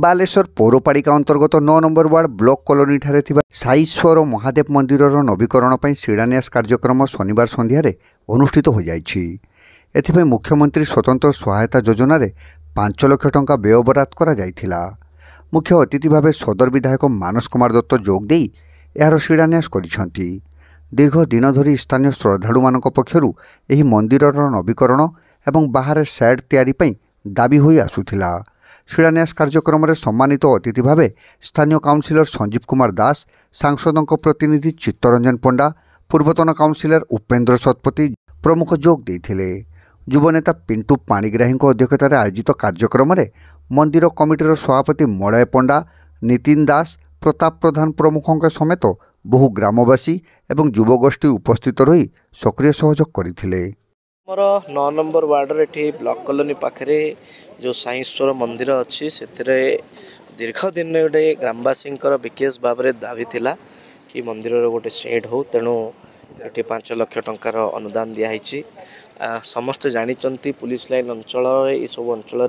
बालेश्वर पौरपालिका अंतर्गत 9 number ward block colony ठारे थिबा साईश्वर महादेव मंदिर नवीकरण पर शिलान्यास कार्यक्रम शनिवार संध्यार अनुष्ठित हो जाइछि। एथिपई मुख्यमंत्री स्वतंत्र सहायता योजना रे 5 लाख टंका व्ययबराद करा जाइथिला। मुख्य अतिथि भाव सदर विधायक मानस कुमार दत्त जोग देई यार शिलान्यास करिसेंति। दीर्घ दिन धरी स्थानीय श्रद्धालु मानक पक्षरु एही मंदिरर नवीकरण एवं बाहर शेड तैयारी पई दाबी होई आसुथिला। शिलान्यास कार्यक्रम में सम्मानित अतिथि भाव स्थानीय काउंसिलर संजीव कुमार दास, सांसदों प्रतिनिधि चित्तरंजन पंडा, पूर्वतन काउंसिलर उपेन्द्र शतपथी प्रमुख जोग देइथिले। युवनेता पिंटू पाणिग्राही अध्यक्षतार आयोजित कार्यक्रम में मंदिर कमिटीर सभापति मलय पंडा, नितिन दास, प्रताप प्रधान प्रमुखों समेत बहु ग्रामवासी एवं युवगोष्ठी उपस्थित रही सक्रिय सहयोग करथिले। मोर 9 नंबर वार्ड रे ब्लॉक कॉलोनी पाखे जो साईश्वर मंदिर अच्छी से दीर्घ दिन गोटे ग्रामवासी विशेष भाव में दाबी थिला कि मंदिर गोटे शेड हो, तेणु ये 5 लाख टंकार अनुदान दिखाई। समस्ते जानते पुलिस लाइन अंचल ये सब अंचल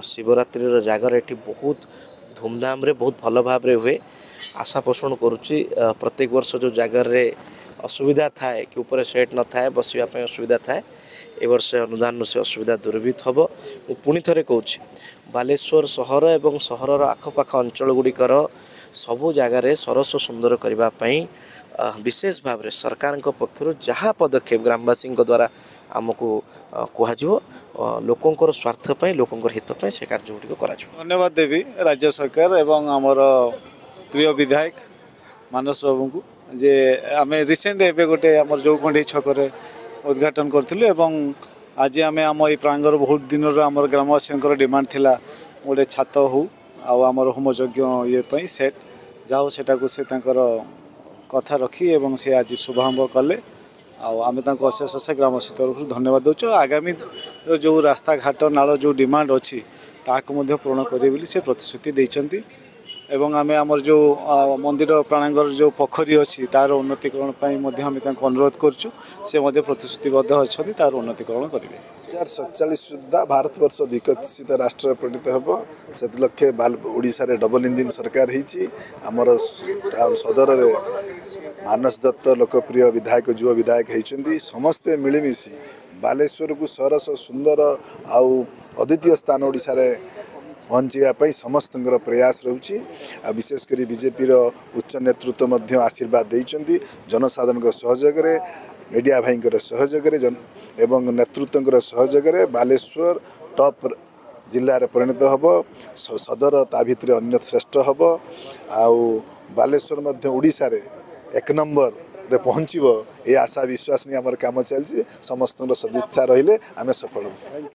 शिवरात्रि जगार ये बहुत धूमधाम रे बहुत भल भाव हुए। आशा पोषण करुच्ची प्रत्येक वर्ष जो जगार असुविधा थाए कि ऊपर सेट न थाए बसवाई असुविधा थाए, ए वर्ष अनुदान से असुविधा दूरीभूत हम। पुणी थे कहूँ बालेश्वर सहर एवं सहर आखपाख अंचल गुड़िकर सबू जगार सरस सुंदर करने विशेष भाव में सरकार पक्षर जहाँ पदक्षेप ग्रामवासी द्वारा आमको कह लोकंर स्वार्थपाई लोकंर हितपाई से कार्यगुड़ी कर। धन्यवाद देवी राज्य सरकार एवं आमर प्रिय विधायक मानस बाबू को जे आम रिसेंट एवं गोटे आम जो खंडे छक उद्घाटन करूँ। आज आम आम ये प्रांगर बहुत दिन आम ग्रामवासी डिमांड थिला गोटे छात हो आमर होमयज्ञ ये सेट जाओ सेटा को से कथा रखी एवं से आज शुभारंभ कले। आम अशेष अशेष ग्रामवासी तरफ धन्यवाद दूँ। आगामी जो रास्ता घाट नाल जो डिमांड अच्छी ताकू पूर्ण करें से प्रतिश्रुति देइछंती एवं आम आमर जो मंदिर प्राणांगर जो पोखरी अच्छी तार उन्नतीकरण आम अनुरोध करुँ से प्रतिश्रुतिबद्ध अच्छा तार उन्नतीकरण करेंगे। 2047 सुधा भारत वर्ष विकसित राष्ट्र परिणत हम से लक्ष्य ओडिशा रे डबल इंजिन सरकार होमर सदर रे मानस दत्त लोकप्रिय विधायक युव विधायक होती समस्ते मिलमिशि बालेश्वर को सरस सुंदर आउ अद्वितीय स्थान ओडिशा रे पहुँचापी समस्त प्रयास रोचे। विशेषकर बीजेपी उच्च नेतृत्व आशीर्वाद देइछंती जनसाधारण सहयोग मीडिया भाई सहयोग एवं नेतृत्व सहयोग बालेश्वर टॉप जिले में परिणत हम सदर ता भितर अन्य श्रेष्ठ हम आउ बालेश्वर ओडिशा रे 1 नंबर रे पहुँचो ये आशा विश्वास नहीं आमर काम चलती समस्त सदिच्छा रहिले आम सफल।